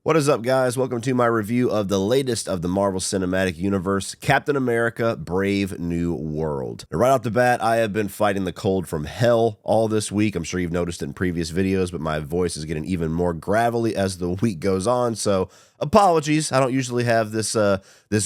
What is up, guys? Welcome to my review of the latest of the Marvel Cinematic Universe, Captain America: Brave New World. Now, right off the bat, I have been fighting the cold from hell all this week. I'm sure you've noticed it in previous videos, but my voice is getting even more gravelly as the week goes on, so apologies. I don't usually have this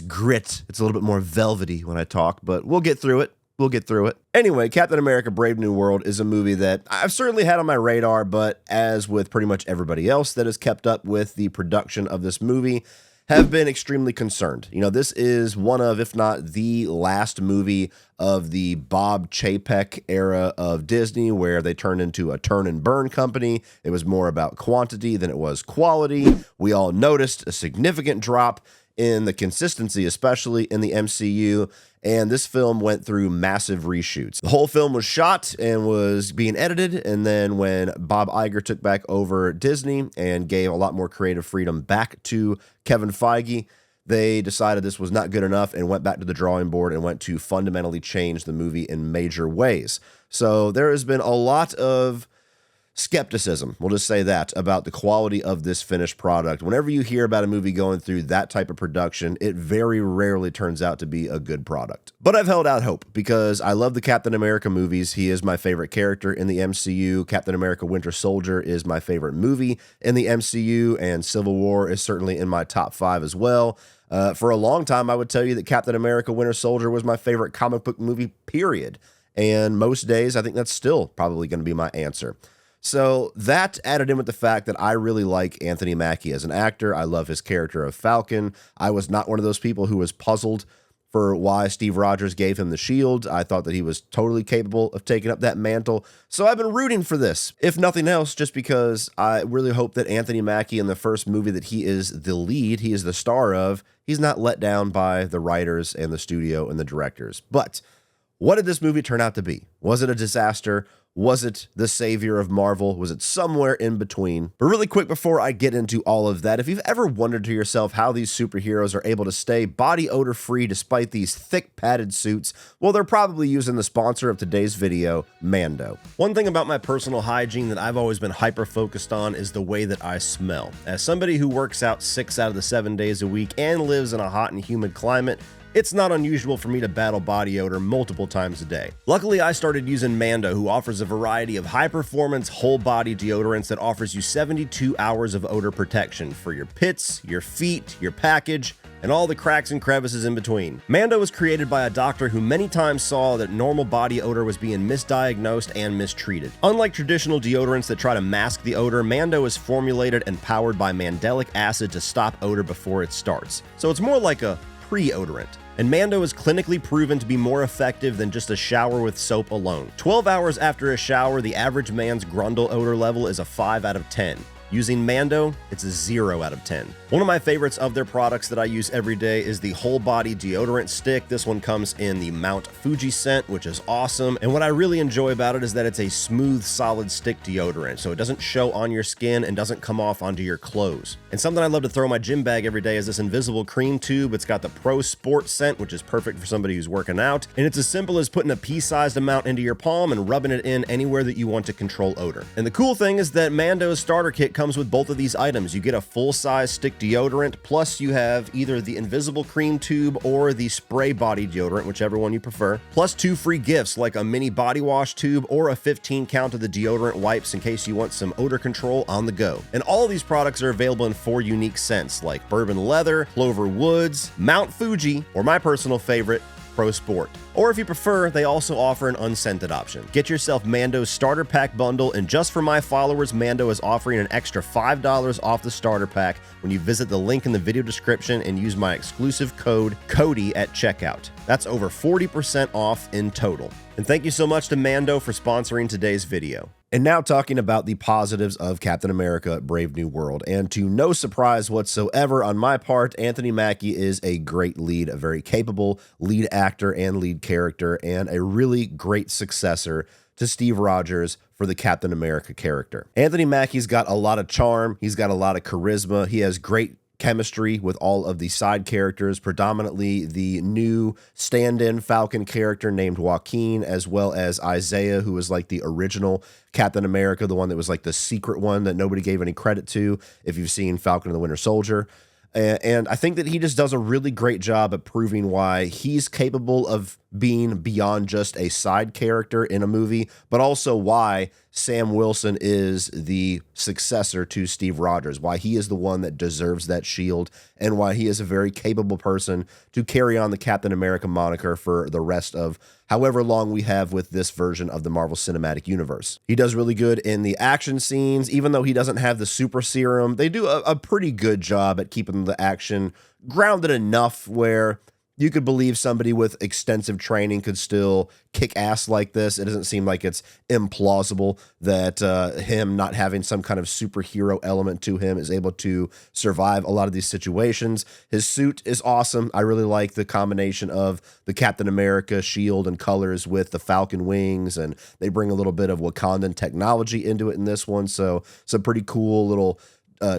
grit. It's a little bit more velvety when I talk, but we'll get through it. We'll get through it. Anyway, Captain America: Brave New World is a movie that I've certainly had on my radar, but as with pretty much everybody else that has kept up with the production of this movie, have been extremely concerned. You know, this is one of, if not the last movie of the Bob Chapek era of Disney, where they turned into a turn and burn company. It was more about quantity than it was quality. We all noticed a significant drop in the consistency, especially in the MCU, and this film went through massive reshoots. The whole film was shot and was being edited, and then when Bob Iger took back over Disney and gave a lot more creative freedom back to Kevin Feige, they decided this was not good enough and went back to the drawing board and went to fundamentally change the movie in major ways. So there has been a lot of skepticism, we'll just say that, about the quality of this finished product. Whenever you hear about a movie going through that type of production, it very rarely turns out to be a good product. But I've held out hope because I love the Captain America movies. He is my favorite character in the MCU. Captain America: Winter Soldier is my favorite movie in the MCU, and Civil War is certainly in my top 5 as well. For a long time, I would tell you that Captain America: Winter Soldier was my favorite comic book movie, period. And most days, I think that's still probably going to be my answer. So that added in with the fact that I really like Anthony Mackie as an actor. I love his character of Falcon. I was not one of those people who was puzzled for why Steve Rogers gave him the shield. I thought that he was totally capable of taking up that mantle. So I've been rooting for this, if nothing else, just because I really hope that Anthony Mackie, in the first movie that he is the lead, he is the star of, he's not let down by the writers and the studio and the directors. But what did this movie turn out to be? Was it a disaster? Was it the savior of Marvel? Was it somewhere in between? But really quick before I get into all of that, if you've ever wondered to yourself how these superheroes are able to stay body odor free despite these thick padded suits, well, they're probably using the sponsor of today's video, Mando. One thing about my personal hygiene that I've always been hyper focused on is the way that I smell. As somebody who works out 6 out of the 7 days a week and lives in a hot and humid climate, it's not unusual for me to battle body odor multiple times a day. Luckily, I started using Mando, who offers a variety of high-performance, whole-body deodorants that offers you 72 hours of odor protection for your pits, your feet, your package, and all the cracks and crevices in between. Mando was created by a doctor who many times saw that normal body odor was being misdiagnosed and mistreated. Unlike traditional deodorants that try to mask the odor, Mando is formulated and powered by mandelic acid to stop odor before it starts. So it's more like a pre-odorant. And Mando is clinically proven to be more effective than just a shower with soap alone. 12 hours after a shower, the average man's grundle odor level is a 5 out of 10. Using Mando, it's a 0 out of 10. One of my favorites of their products that I use every day is the whole body deodorant stick. This one comes in the Mount Fuji scent, which is awesome. And what I really enjoy about it is that it's a smooth, solid stick deodorant, so it doesn't show on your skin and doesn't come off onto your clothes. And something I love to throw in my gym bag every day is this invisible cream tube. It's got the Pro Sport scent, which is perfect for somebody who's working out. And it's as simple as putting a pea-sized amount into your palm and rubbing it in anywhere that you want to control odor. And the cool thing is that Mando's starter kit comes with both of these items. You get a full-size stick deodorant, plus you have either the invisible cream tube or the spray body deodorant, whichever one you prefer, plus 2 free gifts like a mini body wash tube or a 15 count of the deodorant wipes in case you want some odor control on the go. And all of these products are available in 4 unique scents like bourbon leather, clover woods, Mount Fuji, or my personal favorite, Pro Sport. Or if you prefer, they also offer an unscented option. Get yourself Mando's starter pack bundle, and just for my followers, Mando is offering an extra $5 off the starter pack when you visit the link in the video description and use my exclusive code CODY at checkout. That's over 40% off in total. And thank you so much to Mando for sponsoring today's video. And now talking about the positives of Captain America: Brave New World. And to no surprise whatsoever on my part, Anthony Mackie is a great lead, a very capable lead actor and lead character, and a really great successor to Steve Rogers for the Captain America character. Anthony Mackie's got a lot of charm. He's got a lot of charisma. He has great chemistry with all of the side characters, predominantly the new stand-in Falcon character named Joaquin, as well as Isaiah, who was like the original Captain America, the one that was like the secret one that nobody gave any credit to, if you've seen Falcon and the Winter Soldier. And I think that he just does a really great job at proving why he's capable of being beyond just a side character in a movie, but also why Sam Wilson is the successor to Steve Rogers, why he is the one that deserves that shield, and why he is a very capable person to carry on the Captain America moniker for the rest of however long we have with this version of the Marvel Cinematic Universe. He does really good in the action scenes, even though he doesn't have the super serum. They do a pretty good job at keeping the action grounded enough where you could believe somebody with extensive training could still kick ass like this. It doesn't seem like it's implausible that him not having some kind of superhero element to him is able to survive a lot of these situations. His suit is awesome. I really like the combination of the Captain America shield and colors with the Falcon wings, and they bring a little bit of Wakandan technology into it in this one. So some pretty cool little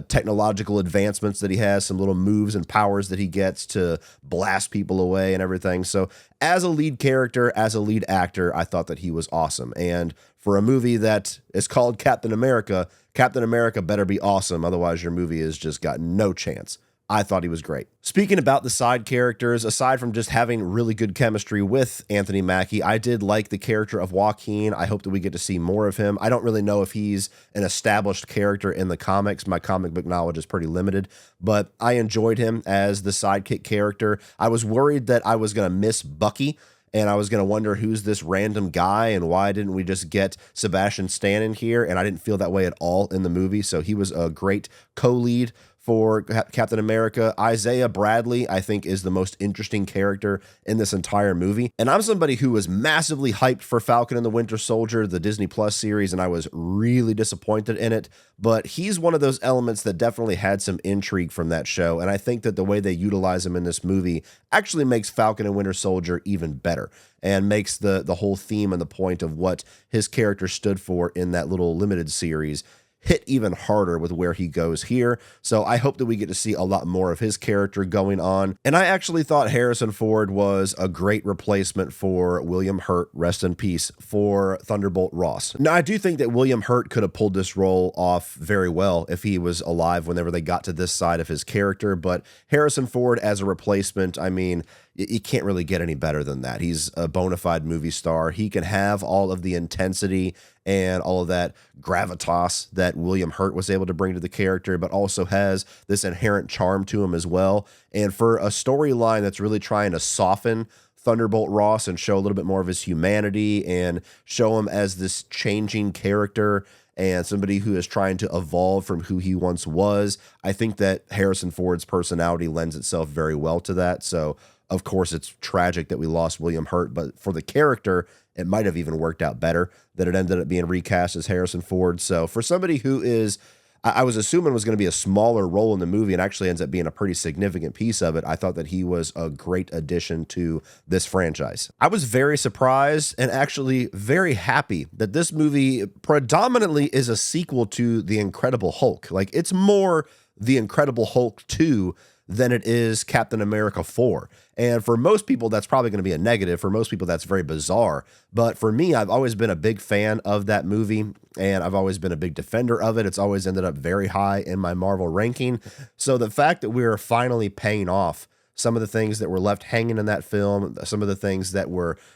technological advancements that he has, some little moves and powers that he gets to blast people away and everything. So as a lead character, as a lead actor, I thought that he was awesome. And for a movie that is called Captain America better be awesome. Otherwise, your movie has just got no chance. I thought he was great. Speaking about the side characters, aside from just having really good chemistry with Anthony Mackie, I did like the character of Joaquin. I hope that we get to see more of him. I don't really know if he's an established character in the comics. My comic book knowledge is pretty limited, but I enjoyed him as the sidekick character. I was worried that I was going to miss Bucky, and I was going to wonder who's this random guy and why didn't we just get Sebastian Stan in here? And I didn't feel that way at all in the movie. So he was a great co-lead for Captain America. Isaiah Bradley, I think, is the most interesting character in this entire movie. And I'm somebody who was massively hyped for Falcon and the Winter Soldier, the Disney Plus series, and I was really disappointed in it. But he's one of those elements that definitely had some intrigue from that show. And I think that the way they utilize him in this movie actually makes Falcon and Winter Soldier even better, and makes the whole theme and the point of what his character stood for in that little limited series hit even harder with where he goes here. So I hope that we get to see a lot more of his character going on. And I actually thought Harrison Ford was a great replacement for William Hurt, rest in peace, for Thunderbolt Ross. Now, I do think that William Hurt could have pulled this role off very well if he was alive whenever they got to this side of his character, but Harrison Ford as a replacement, I mean, you can't really get any better than that. He's a bona fide movie star. He can have all of the intensity and all of that gravitas that William Hurt was able to bring to the character, but also has this inherent charm to him as well. And for a storyline that's really trying to soften Thunderbolt Ross and show a little bit more of his humanity and show him as this changing character and somebody who is trying to evolve from who he once was, I think that Harrison Ford's personality lends itself very well to that. So of course, it's tragic that we lost William Hurt, but for the character, it might have even worked out better that it ended up being recast as Harrison Ford. So for somebody who is, I was assuming was going to be a smaller role in the movie and actually ends up being a pretty significant piece of it, I thought that he was a great addition to this franchise. I was very surprised and actually very happy that this movie predominantly is a sequel to The Incredible Hulk. Like, it's more The Incredible Hulk 2 than it is Captain America 4. And for most people, that's probably going to be a negative. For most people, that's very bizarre. But for me, I've always been a big fan of that movie, and I've always been a big defender of it. It's always ended up very high in my Marvel ranking. So the fact that we're finally paying off some of the things that were left hanging in that film, some of the things that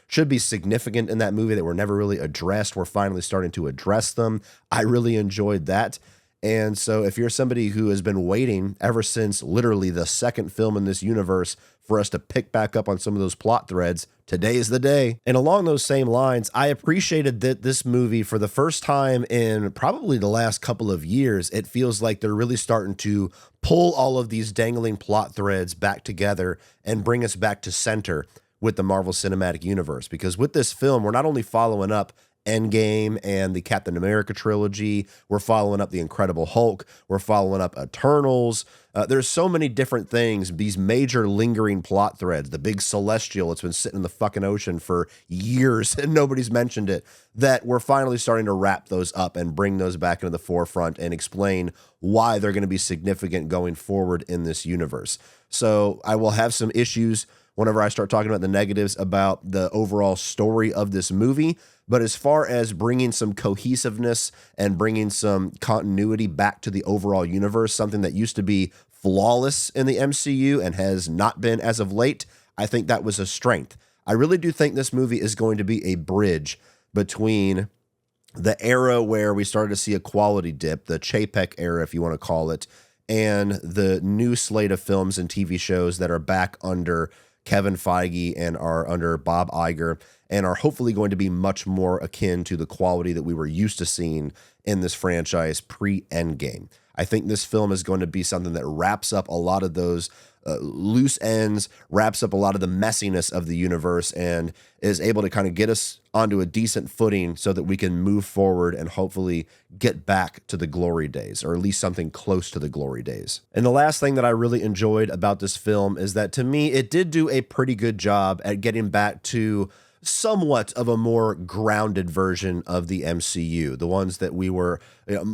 should be significant in that movie that were never really addressed, we're finally starting to address them. I really enjoyed that. And so if you're somebody who has been waiting ever since literally the second film in this universe for us to pick back up on some of those plot threads, today is the day. And along those same lines, I appreciated that this movie, for the first time in probably the last couple of years, it feels like they're really starting to pull all of these dangling plot threads back together and bring us back to center with the Marvel Cinematic Universe. Because with this film, we're not only following up Endgame and the Captain America trilogy. We're following up the Incredible Hulk. We're following up Eternals. There's so many different things, these major lingering plot threads, the big celestial that's been sitting in the fucking ocean for years and nobody's mentioned it, that we're finally starting to wrap those up and bring those back into the forefront and explain why they're going to be significant going forward in this universe. So I will have some issues whenever I start talking about the negatives about the overall story of this movie. But as far as bringing some cohesiveness and bringing some continuity back to the overall universe, something that used to be flawless in the MCU and has not been as of late, I think that was a strength. I really do think this movie is going to be a bridge between the era where we started to see a quality dip, the Chapek era, if you want to call it, and the new slate of films and TV shows that are back under Kevin Feige and are under Bob Iger and are hopefully going to be much more akin to the quality that we were used to seeing in this franchise pre-Endgame. I think this film is going to be something that wraps up a lot of those loose ends, wraps up a lot of the messiness of the universe, and is able to kind of get us onto a decent footing so that we can move forward and hopefully get back to the glory days, or at least something close to the glory days. And the last thing that I really enjoyed about this film is that, to me, it did do a pretty good job at getting back to somewhat of a more grounded version of the MCU, the ones that we were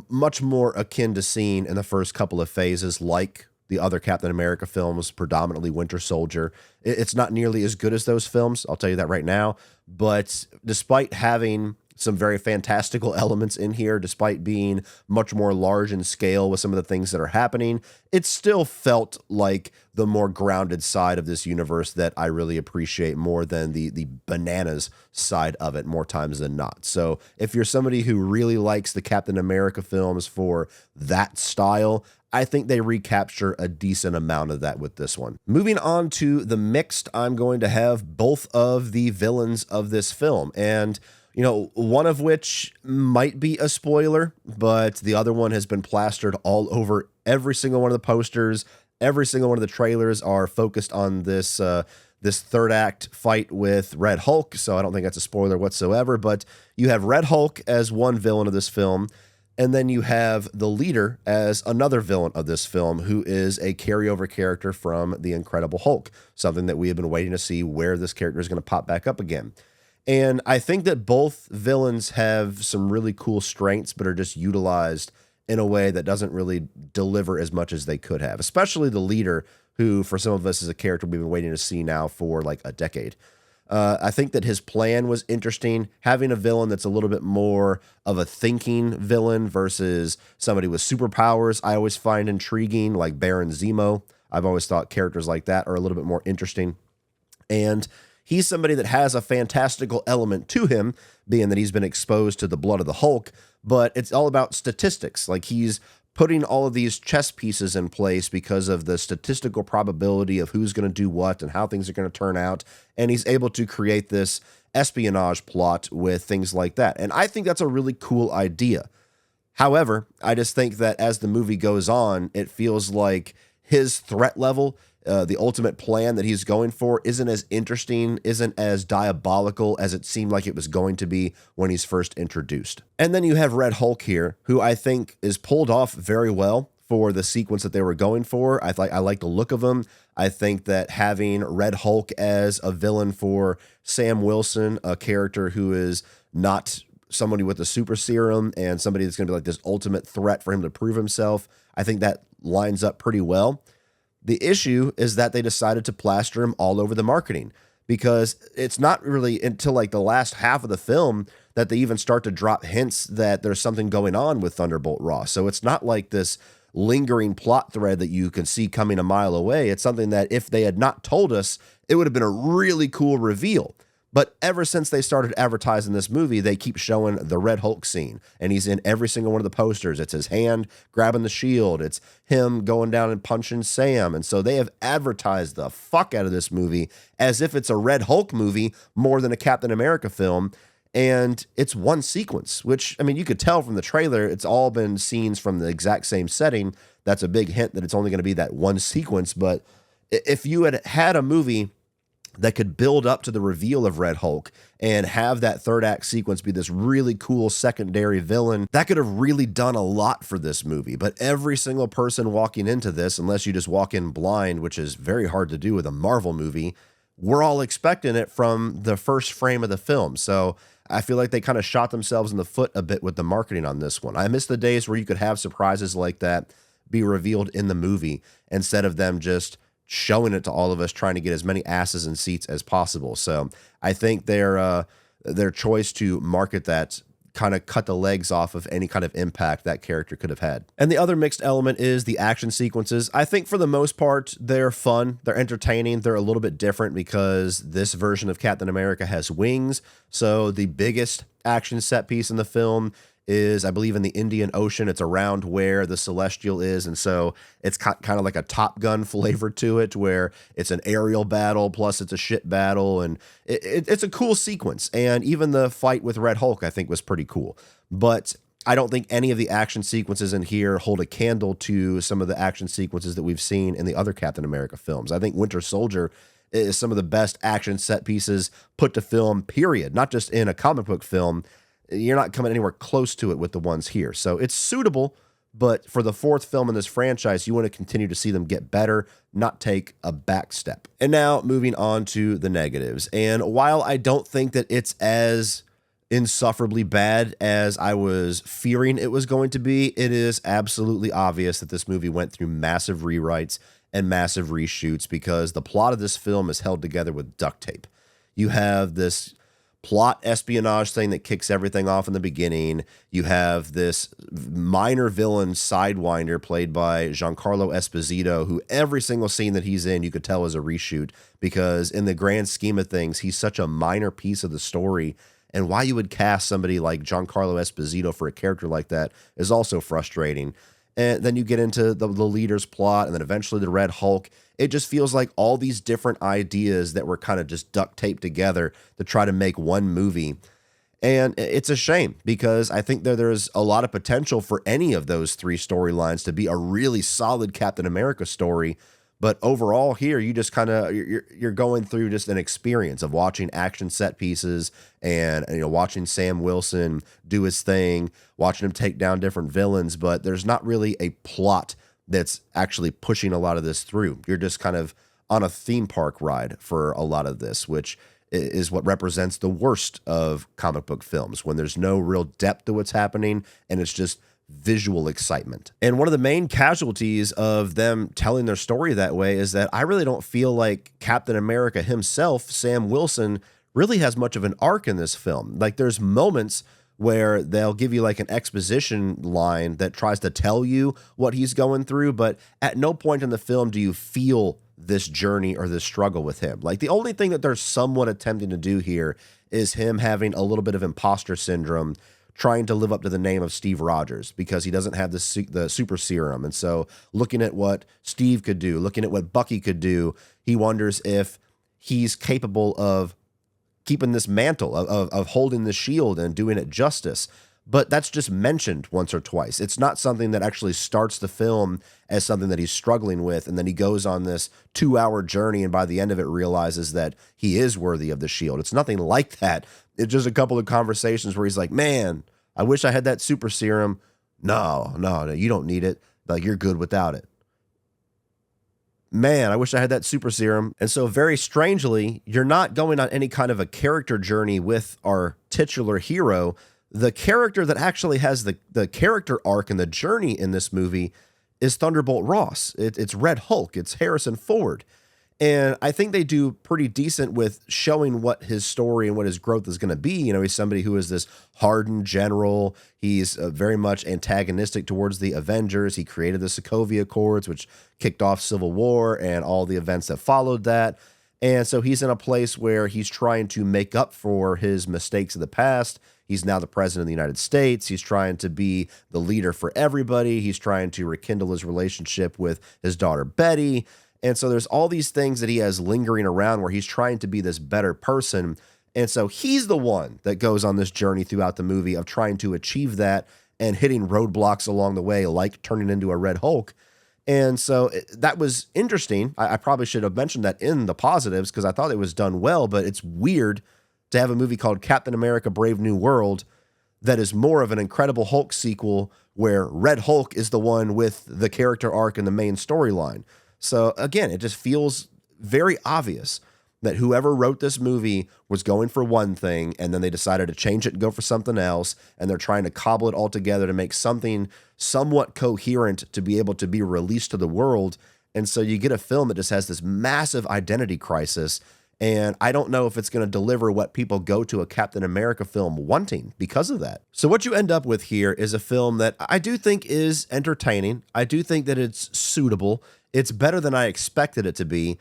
much more akin to seeing in the first couple of phases, like the other Captain America films, predominantly Winter Soldier. It's not nearly as good as those films, I'll tell you that right now, but despite having some very fantastical elements in here, despite being much more large in scale with some of the things that are happening, it still felt like the more grounded side of this universe that I really appreciate more than the bananas side of it more times than not. So if you're somebody who really likes the Captain America films for that style, I think they recapture a decent amount of that with this one. Moving on to the mixed, I'm going to have both of the villains of this film. And one of which might be a spoiler, but the other one has been plastered all over every single one of the posters. Every single one of the trailers are focused on this third act fight with Red Hulk, so I don't think that's a spoiler whatsoever. But you have Red Hulk as one villain of this film, and then you have the leader as another villain of this film, who is a carryover character from The Incredible Hulk, something that we have been waiting to see where this character is going to pop back up again. And I think that both villains have some really cool strengths, but are just utilized in a way that doesn't really deliver as much as they could have, especially the leader, who for some of us is a character we've been waiting to see now for like a decade. I think that his plan was interesting. Having a villain that's a little bit more of a thinking villain versus somebody with superpowers, I always find intriguing, like Baron Zemo. I've always thought characters like that are a little bit more interesting. And he's somebody that has a fantastical element to him, being that he's been exposed to the blood of the Hulk, but it's all about statistics. Like, he's putting all of these chess pieces in place because of the statistical probability of who's going to do what and how things are going to turn out. And he's able to create this espionage plot with things like that. And I think that's a really cool idea. However, I just think that as the movie goes on, it feels like his threat level, the ultimate plan that he's going for, isn't as interesting, isn't as diabolical as it seemed like it was going to be when he's first introduced. And then you have Red Hulk here, who I think is pulled off very well for the sequence that they were going for. I like the look of him. I think that having Red Hulk as a villain for Sam Wilson, a character who is not somebody with a super serum and somebody that's going to be like this ultimate threat for him to prove himself, I think that lines up pretty well. The issue is that they decided to plaster him all over the marketing, because it's not really until like the last half of the film that they even start to drop hints that there's something going on with Thunderbolt Ross. So it's not like this lingering plot thread that you can see coming a mile away. It's something that if they had not told us, it would have been a really cool reveal. But ever since they started advertising this movie, they keep showing the Red Hulk scene, and he's in every single one of the posters. It's his hand grabbing the shield. It's him going down and punching Sam. And so they have advertised the fuck out of this movie as if it's a Red Hulk movie more than a Captain America film. And it's one sequence, which, I mean, you could tell from the trailer, it's all been scenes from the exact same setting. That's a big hint that it's only going to be that one sequence. But if you had had a movie that could build up to the reveal of Red Hulk and have that third act sequence be this really cool secondary villain, that could have really done a lot for this movie. But every single person walking into this, unless you just walk in blind, which is very hard to do with a Marvel movie, we're all expecting it from the first frame of the film. So I feel like they kind of shot themselves in the foot a bit with the marketing on this one. I miss the days where you could have surprises like that be revealed in the movie instead of them just showing it to all of us, trying to get as many asses in seats as possible. So I think their choice to market that kind of cut the legs off of any kind of impact that character could have had. And the other mixed element is the action sequences. I think for the most part, they're fun, they're entertaining, they're a little bit different because this version of Captain America has wings. So the biggest action set piece in the film is, I believe, in the Indian Ocean. It's around where the Celestial is, and so it's kind of like a Top Gun flavor to it, where it's an aerial battle plus it's a ship battle, and it's a cool sequence. And even the fight with Red Hulk, I think, was pretty cool. But I don't think any of the action sequences in here hold a candle to some of the action sequences that we've seen in the other Captain America films. I think Winter Soldier is some of the best action set pieces put to film, period. Not just in a comic book film. You're not coming anywhere close to it with the ones here. So it's suitable, but for the fourth film in this franchise, you want to continue to see them get better, not take a back step. And now moving on to the negatives. And while I don't think that it's as insufferably bad as I was fearing it was going to be, it is absolutely obvious that this movie went through massive rewrites and massive reshoots because the plot of this film is held together with duct tape. You have this plot espionage thing that kicks everything off in the beginning. You have this minor villain Sidewinder played by Giancarlo Esposito, who every single scene that he's in, you could tell is a reshoot because in the grand scheme of things, he's such a minor piece of the story. And why you would cast somebody like Giancarlo Esposito for a character like that is also frustrating. And then you get into the leader's plot and then eventually the Red Hulk. It just feels like all these different ideas that were kind of just duct taped together to try to make one movie. And it's a shame because I think that there's a lot of potential for any of those three storylines to be a really solid Captain America story. But overall here, you just kind of, you're going through just an experience of watching action set pieces and watching Sam Wilson do his thing, watching him take down different villains. But there's not really a plot that's actually pushing a lot of this through. You're just kind of on a theme park ride for a lot of this, which is what represents the worst of comic book films, when there's no real depth to what's happening and it's just visual excitement. And one of the main casualties of them telling their story that way is that I really don't feel like Captain America himself, Sam Wilson, really has much of an arc in this film. Like there's moments where they'll give you like an exposition line that tries to tell you what he's going through, but at no point in the film do you feel this journey or this struggle with him. Like the only thing that they're somewhat attempting to do here is him having a little bit of imposter syndrome, trying to live up to the name of Steve Rogers because he doesn't have the super serum. And so looking at what Steve could do, looking at what Bucky could do, he wonders if he's capable of keeping this mantle, of holding the shield and doing it justice. But that's just mentioned once or twice. It's not something that actually starts the film as something that he's struggling with. And then he goes on this 2-hour journey and by the end of it realizes that he is worthy of the shield. It's nothing like that. It's just a couple of conversations where he's like, man, I wish I had that super serum. No, you don't need it. Like, you're good without it. Man, I wish I had that super serum. And so very strangely, you're not going on any kind of a character journey with our titular hero. The character that actually has the character arc and the journey in this movie is Thunderbolt Ross. It's Red Hulk. It's Harrison Ford. And I think they do pretty decent with showing what his story and what his growth is going to be. You know, he's somebody who is this hardened general. He's very much antagonistic towards the Avengers. He created the Sokovia Accords, which kicked off Civil War and all the events that followed that. And so he's in a place where he's trying to make up for his mistakes of the past. He's now the president of the United States. He's trying to be the leader for everybody. He's trying to rekindle his relationship with his daughter, Betty. And so there's all these things that he has lingering around where he's trying to be this better person. And so he's the one that goes on this journey throughout the movie of trying to achieve that and hitting roadblocks along the way, like turning into a Red Hulk. And so that was interesting. I probably should have mentioned that in the positives because I thought it was done well, but it's weird to have a movie called Captain America Brave New World that is more of an Incredible Hulk sequel where Red Hulk is the one with the character arc and the main storyline. So again, it just feels very obvious that whoever wrote this movie was going for one thing and then they decided to change it and go for something else, and they're trying to cobble it all together to make something somewhat coherent to be able to be released to the world. And so you get a film that just has this massive identity crisis, and I don't know if it's going to deliver what people go to a Captain America film wanting because of that. So what you end up with here is a film that I do think is entertaining. I do think that it's suitable. It's better than I expected it to be.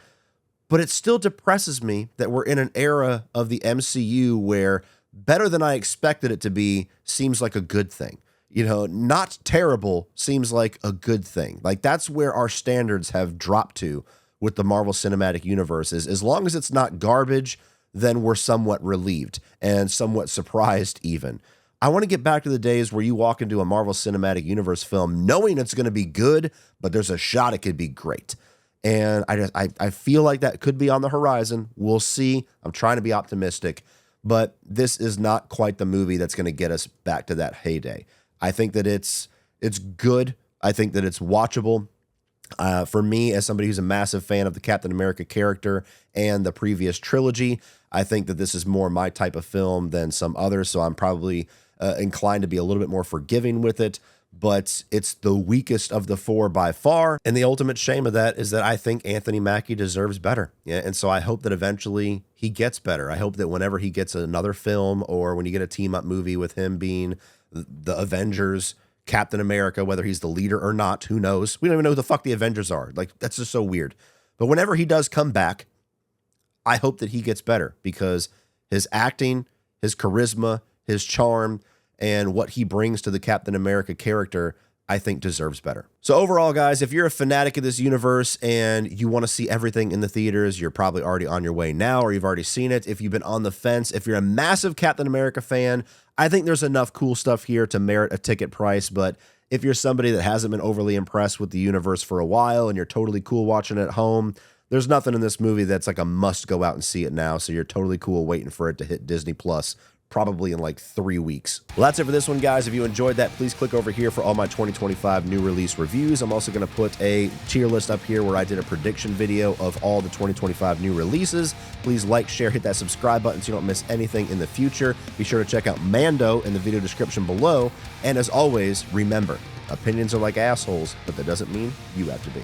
But it still depresses me that we're in an era of the MCU where better than I expected it to be seems like a good thing. You know, not terrible seems like a good thing. Like that's where our standards have dropped to with the Marvel Cinematic Universe. Is as long as it's not garbage, then we're somewhat relieved and somewhat surprised even. I want to get back to the days where you walk into a Marvel Cinematic Universe film knowing it's going to be good, but there's a shot it could be great. And I feel like that could be on the horizon. We'll see. I'm trying to be optimistic, but this is not quite the movie that's going to get us back to that heyday. I think that it's good. I think that it's watchable. For me, as somebody who's a massive fan of the Captain America character and the previous trilogy, I think that this is more my type of film than some others, so I'm probably inclined to be a little bit more forgiving with it. But it's the weakest of the four by far. And the ultimate shame of that is that I think Anthony Mackie deserves better. Yeah, and so I hope that eventually he gets better. I hope that whenever he gets another film or when you get a team-up movie with him being the Avengers, Captain America, whether he's the leader or not, who knows? We don't even know who the fuck the Avengers are. Like, that's just so weird. But whenever he does come back, I hope that he gets better because his acting, his charisma, his charm, and what he brings to the Captain America character, I think deserves better. So overall, guys, if you're a fanatic of this universe and you want to see everything in the theaters, you're probably already on your way now, or you've already seen it. If you've been on the fence, if you're a massive Captain America fan, I think there's enough cool stuff here to merit a ticket price. But if you're somebody that hasn't been overly impressed with the universe for a while and you're totally cool watching it at home, there's nothing in this movie that's like a must go out and see it now. So you're totally cool waiting for it to hit Disney Plus probably in like 3 weeks. Well, that's it for this one, guys. If you enjoyed that, please click over here for all my 2025 new release reviews. I'm also going to put a tier list up here where I did a prediction video of all the 2025 new releases. Please like, share, hit that subscribe button so you don't miss anything in the future. Be sure to check out Mando in the video description below. And as always, remember, opinions are like assholes, but that doesn't mean you have to be.